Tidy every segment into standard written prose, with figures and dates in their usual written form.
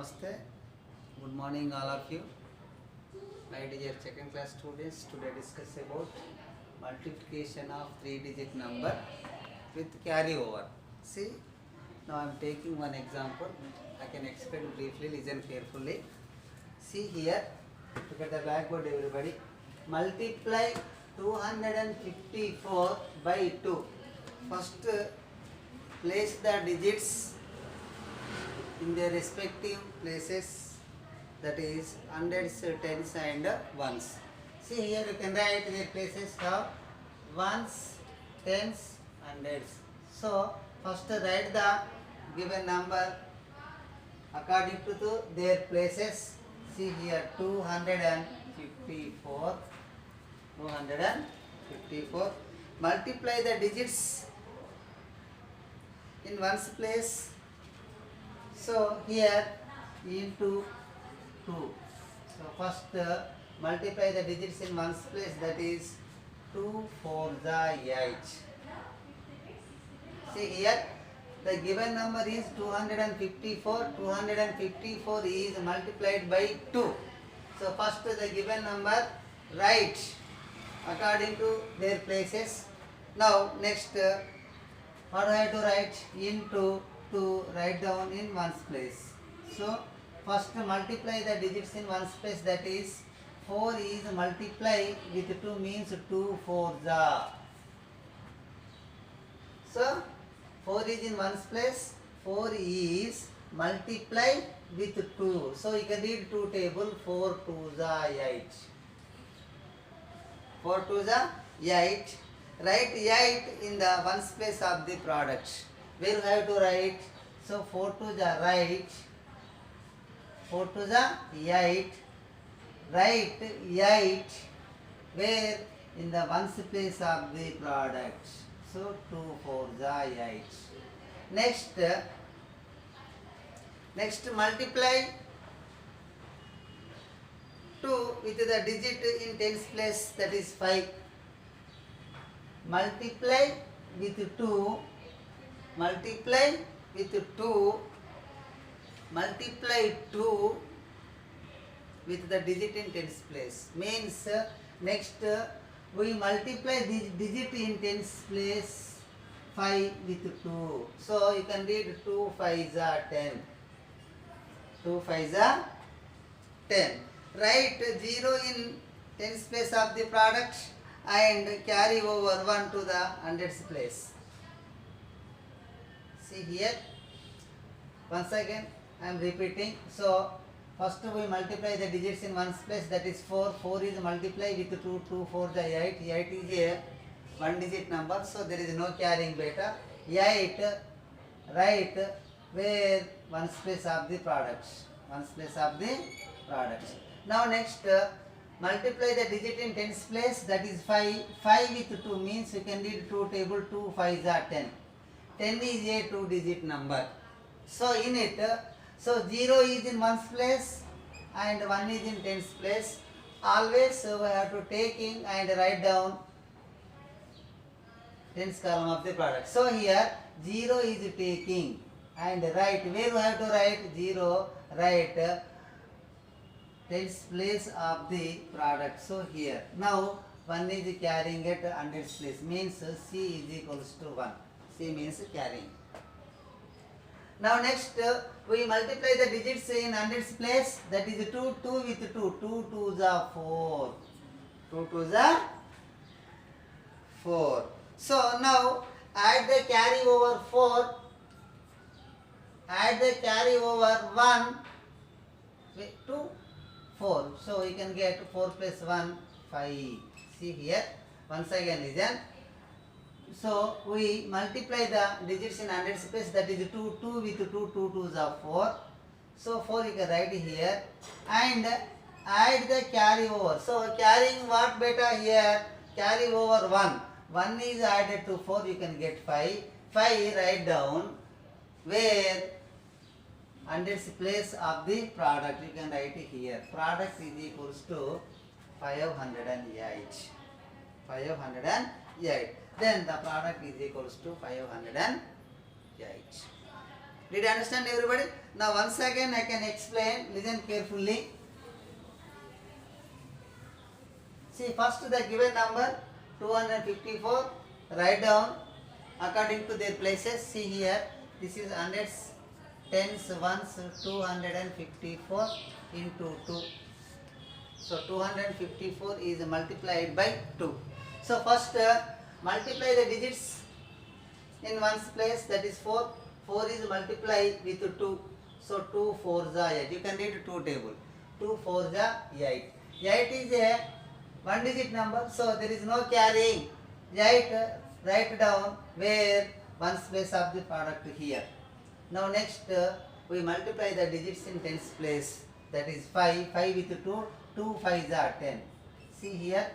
Namaste. Good morning, all of you. My dear second class students, today discuss about multiplication of 3-digit number with carryover. See, now I am taking one example. I can explain briefly, listen carefully. See here, look at the blackboard everybody. Multiply 254 by 2. First, place the digits in their respective places, that is hundreds, tens and ones. See here you can write their places of ones, tens, hundreds. So first write the given number according to their places. See here 254. Multiply the digits in ones place. So here into 2. So first multiply the digits in ones place, that is 2 4 the 8. See here the given number is 254. 254 is multiplied by 2. So first the given number write according to their places. Now next what do I have to write? Into 2, write down in ones place. So first multiply the digits in ones place, that is 4 is multiply with 2 means 2 4 the. So 4 is in ones place, 4 is multiply with 2. So you can read 2 table, 4 2 the 8. 4 2 the 8. Write 8 in the ones place of the product. Where you have to write? So 4 to the right, 4 to the 8, write 8 where in the ones place of the product. So 2 4 the 8. Next multiply 2 with the digit in tens place, that is 5. Multiply with 2 with the digit in tens place. Means next we multiply the digit in tens place 5 with 2. So you can read 2 5s are 10. 2 5s are 10. Write 0 in tens place of the product and carry over 1 to the hundreds place. See here, once again I am repeating. So first we multiply the digits in ones place, that is 4. 4 is multiplied with 2. 2 4 the 8. 8 is a one digit number, so there is no carrying beta. 8 write where ones place of the products. Ones place of the products. Now next multiply the digit in tens place, that is 5. 5 with 2 means you can read 2 table, 2 5s are 10. 10 is a 2 digit number. So in it, so 0 is in ones place and 1 is in tens place. Always we have to taking and write down tens column of the product. So here 0 is taking and write, where we have to write 0, write tens place of the product. So here now 1 is carrying at hundreds place, means C is equals to 1. C means carrying. Now next we multiply the digits in hundreds place, that is 2. 2 with 2. 2 2s are 4. 2 2s are 4. So now add the carry over 4. Add the carry over 1 to 4. So you can get 4 plus 1, 5. See here, once again listen. So we multiply the digits in hundreds place, that is 2. 2 with 2. 2 2s are 4. So 4 you can write here and add the carry over. So carrying what beta here? Carry over 1. 1 is added to 4, you can get 5. 5 write down where hundreds place of the product. You can write it here. Product is equals to 508. 508. Then the product is equals to 508. Did you understand everybody? Now once again I can explain, listen carefully. See, first the given number 254, write down according to their places. See here, this is hundreds, tens, ones, 254 into 2. So 254 is multiplied by 2. So first multiply the digits in one's place, that is 4. 4 is multiplied with 2. So 2 4s are 8. You can read 2 table. 2 4s are 8. 8 is a one digit number, so there is no carrying. 8 write down where one's place of the product here. Now next we multiply the digits in tens place, that is 5. 5 with 2. 2 5s are 10. See here,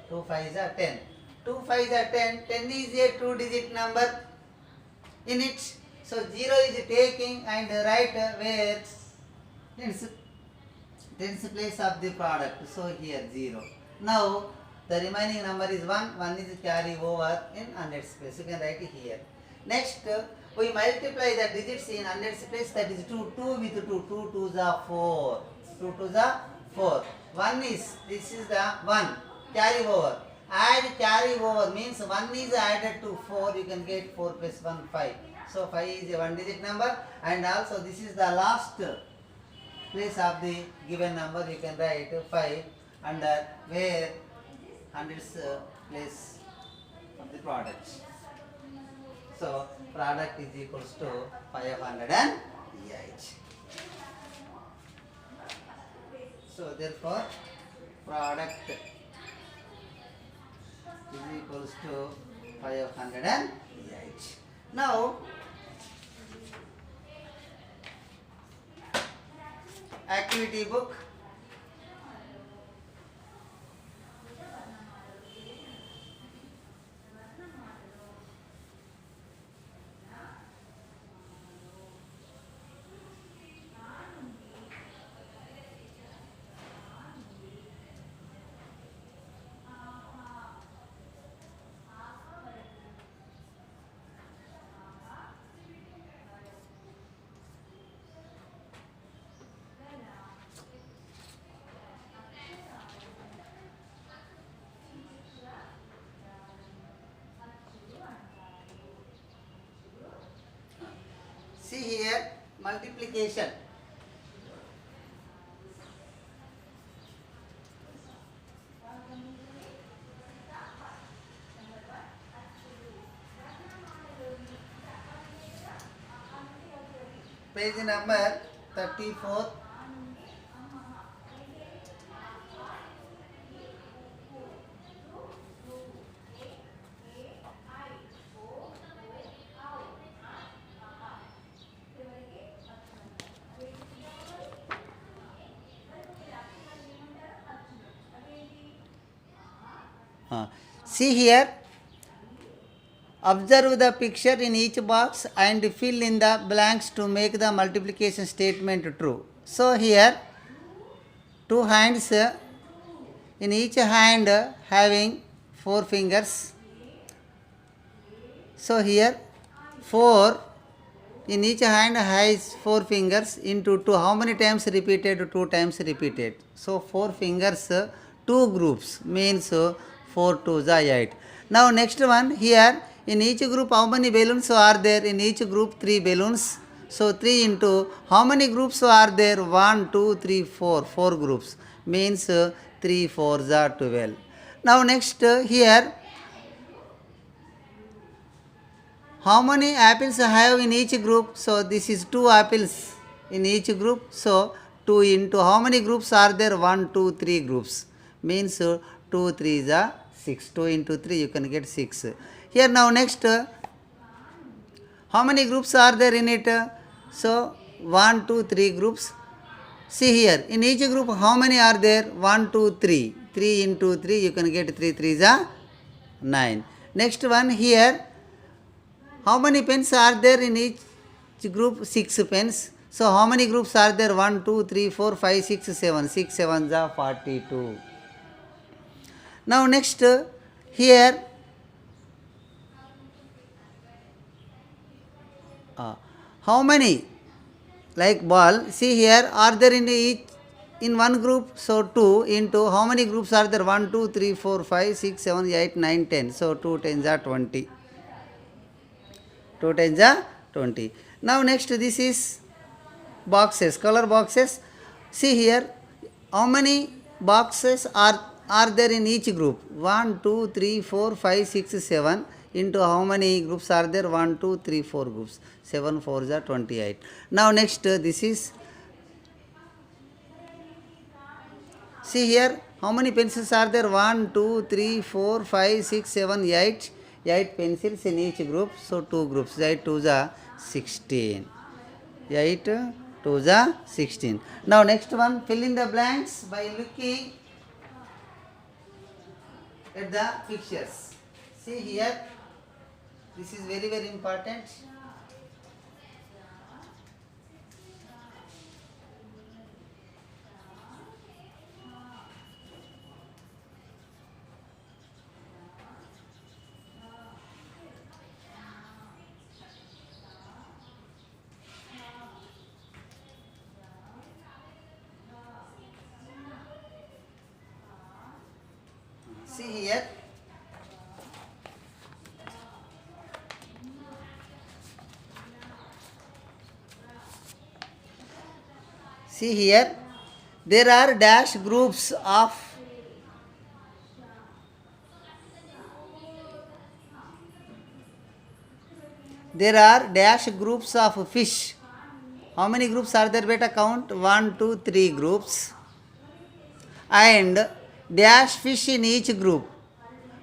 2 5s are 10. 2 5s are 10. 10 is a 2 digit number in it. So 0 is taking and write where tens place of the product. So here 0. Now the remaining number is 1. 1 is carry over in hundreds place. You can write it here. Next we multiply the digits in hundreds place, that is 2. 2 with 2. 2 2s are 4. 2 2s are 4. 1 is, this is the 1. Carry over. Add carry over means 1 is added to 4. You can get 4 plus 1 5. So 5 is a one digit number, and also this is the last place of the given number. You can write 5 under where hundreds place of the product. So product is equals to 508. So therefore product is equals to 508. Now activity book. See here, multiplication. Page number 34. See here, observe the picture in each box and fill in the blanks to make the multiplication statement true. So here, two hands, in each hand having 4 fingers. So here 4 in each hand has 4 fingers into 2. How many times repeated? 2 times repeated. So 4 fingers, 2 groups means 4 2s are 8. Now next one, here in each group how many balloons are there? In each group 3 balloons. So 3 into how many groups are there? 1 2 3 4. 4 groups means 3 4s are 12. Now next here, how many apples I have in each group? So this is 2 apples in each group. So 2 into how many groups are there? 1 2 3 groups means 2 3s are 6. 2 into 3 you can get 6. Here now next, how many groups are there in it? So 1 2 3 groups. See here, in each group how many are there? 1 2 3. 3 into 3 you can get 3 3s are 9. Next one, here how many pens are there in each group? 6 pens. So how many groups are there? 1 2 3 4 5 6 7. 6 7s are 42. Now next here, how many like ball, see here, are there in each in one group? So 2 into how many groups are there? 1, 2, 3, 4, 5, 6, 7, 8, 9, 10. So 2 tens are 20. 2 tens are 20. Now next this is boxes, color boxes. See here, how many boxes are there in each group? 1, 2, 3, 4, 5, 6, 7 into how many groups are there? 1, 2, 3, 4 groups. 7 4s are 28. Now next this is, see here, how many pencils are there? 1, 2, 3, 4, 5, 6, 7, 8. 8 pencils in each group. So 2 groups. 8 2s are 16. 8 2s are 16. Now next one, fill in the blanks by looking at the pictures. See here, this is very very important. See here, see here, there are dash groups of fish. How many groups are there? Beta count. 1, 2, 3 groups. And dash fish in each group.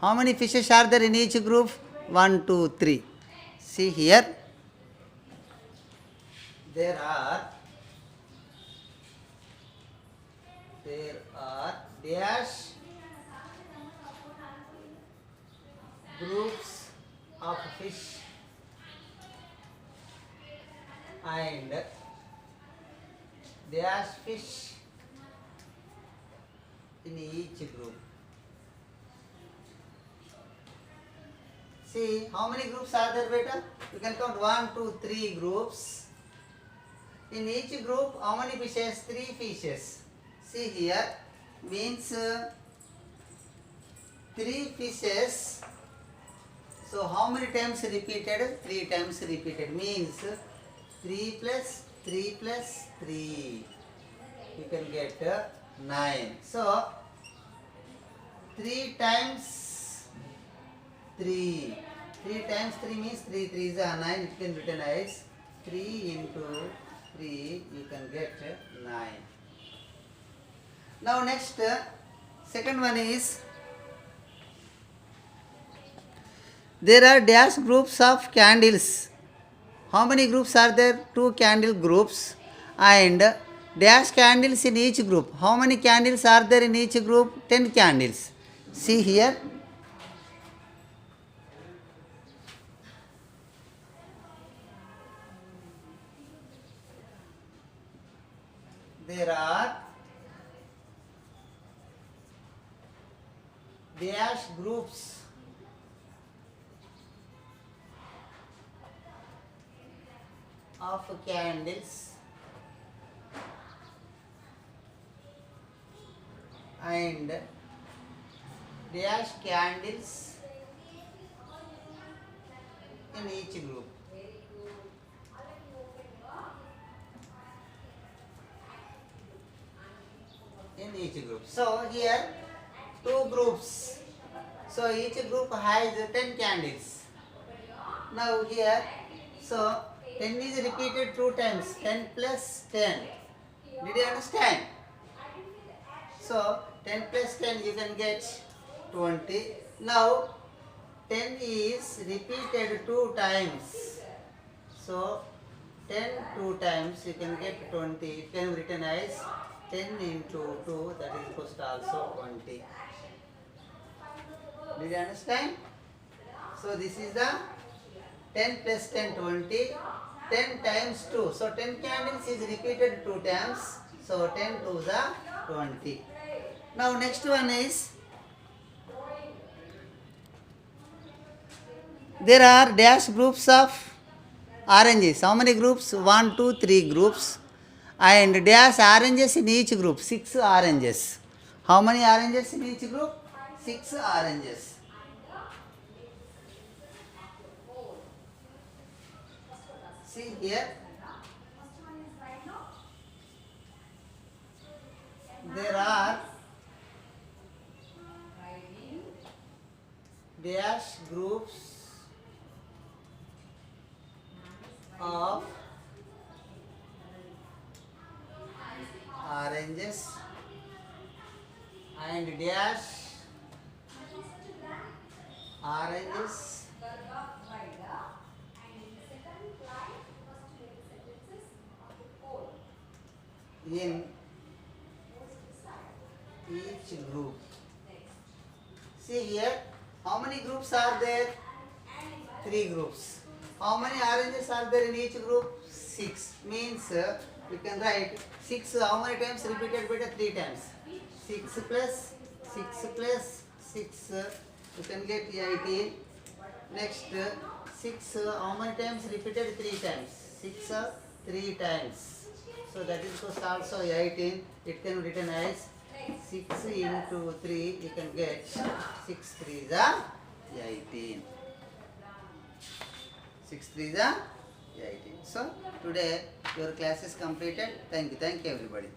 How many fishes are there in each group? 1, 2, 3. See here, there are dash groups of fish and dash fish in each group. See, how many groups are there, beta? You can count 1, 2, 3 groups. In each group, how many fishes? 3 fishes. See here, means 3 fishes. So how many times repeated? 3 times repeated. Means 3 plus 3 plus 3. You can get 9. So 3 times 3. 3 times 3 means 3 3s are 9. It can be written as 3 into 3. You can get 9. Now next, second one is, there are dash groups of candles. How many groups are there? 2 candle groups and dash candles in each group. How many candles are there in each group? 10 candles. See here. There are dash groups of candles and dash candles in each group. In each group. So here 2 groups. So each group has 10 candles. Now here, so 10 is repeated 2 times. 10 plus 10. Did you understand? So 10 plus 10 you can get 20. Now 10 is repeated 2 times. So 10 2 times you can get 20. It can be written as 10 into 2, that is equals to also 20. Did you understand? So this is the 10 plus 10 20. 10 times 2. So 10 candles is repeated 2 times. So 10 2s are 20. Now next one is, there are dash groups of Oranges. How many groups? 1, 2, 3 groups. And dash oranges in each group. 6 oranges. How many oranges in each group? 6 oranges. See here. There are dash groups of oranges and dash oranges in each group. See here, how many groups are there? 3 groups. How many oranges are there in each group? 6. Means we can write 6 how many times repeated? Better 3 times. 6 plus 6 plus 6, you can get 18. Next 6 how many times repeated? 3 times. 6 3 times. So that is also 18. It can be written as 6 into 3. You can get 6 3s are 18. 6 3s are 18. So today your class is completed. Thank you everybody.